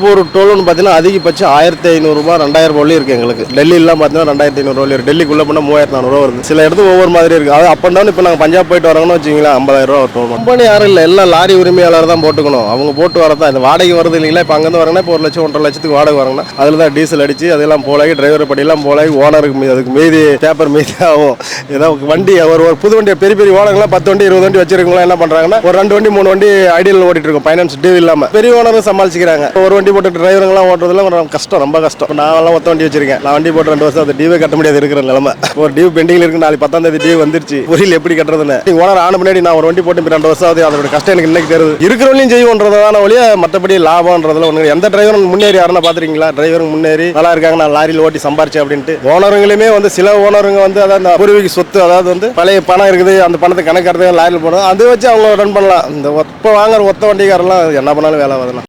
ஒரு டோல்னு பார்த்தீங்கன்னா அதிகபட்சம் 1500 ரூபாய் 2000 ரூபாய் இருக்கு எங்களுக்கு. டெல்லிலாம் பார்த்தீங்கன்னா 2500 ரூபாய் இருக்கு. டெல்லிக்குள்ள போனால் 3400 வருது. சில இடத்துக்கு ஒவ்வொரு மாதிரி இருக்கு. அது அப் அண்ட் டவுன். இப்போ நாங்கள் பஞ்சாப் போயிட்டு வரோம்னு வச்சுங்களா 50000 ரூபா டோல். கம்பெனி யாரும் இல்லை, எல்லாம் லாரி உரிமையாளர் தான் போட்டுக்கணும். அவங்க போட்டு வரதான் இந்த வாடகை வருது இல்லைங்களா. இப்போ அங்கேருந்து வரங்கன்னா இப்போ 1 லட்சம் 1.5 லட்சத்துக்கு வாடகை வரங்கன்னா அதில் தான் டீசல் அடிச்சு அதெல்லாம் போலாகி டிரைவர் படியெல்லாம் போலாகி ஓனருக்கு அதுக்கு மீதி பேப்பர் மீதி ஆகும். ஏதோ வண்டி ஒரு புது வண்டி பெரிய பெரிய ஓனர்லாம் 10 வண்டி 20 வண்டி வச்சிருக்கவங்க என்ன பண்றாங்கன்னா ஒரு 2 வண்டி 3 வண்டி ஐடியல் ஓடிட்டு இருக்கும். ஃபைனான்ஸ் டியூ இல்லாம பெரிய ஓனரும் சமாளிச்சுக்கிறாங்க. ஒரு வண்டி போட்டு டிரைவருங்களாம் ஓட்டுறதுலாம் கஷ்டம், ரொம்ப கஷ்டம். நான் ஒத்த வண்டி வச்சிருக்கேன். நான் வண்டி போட்டு 2 வருஷம் அந்த டியூவே கட்ட முடியாது இருக்கிற நிலைமை. ஒரு டியூ பெண்டிங்ல இருக்கு. நாளைக்கு 10ஆம் தேதி டியூ வந்துருச்சு. புரியல எப்படி கட்டுறதுன்னு. ஓனர் ஆன முன்னாடி நான் ஒரு வண்டி போட்டு 2 வருஷம் ஆகுது. அதோட கஷ்டம் எனக்கு இன்னைக்கு தெரியுது. இருக்கிறவங்களையும் செய்வோன்றதான ஒழிய மற்றபடி லாபம்ன்றதுல ஒன்று. எந்த டிரைவரும் முன்னேறி யாருன்னா பாத்துருக்கீங்களா? டிரைவரும் முன்னேறி நல்லா இருக்காங்க, நான் லாரியில் ஓட்டி சம்பாரிச்சேன் அப்படின்ட்டு. ஓனருங்களுமே சில ஓனருங்க அதாவது பூர்வீக சொத்து, அதாவது பழைய பணம் இருக்குது, அந்த பணத்தை கணக்காடுறது லாரியில் போடுறது, அதை வச்சு அவங்க ரன் பண்ணலாம். இந்த வாங்குற ஒத்த வண்டிக்காரெல்லாம் என்ன பண்ணாலும் வேலை வருதுண்ணா.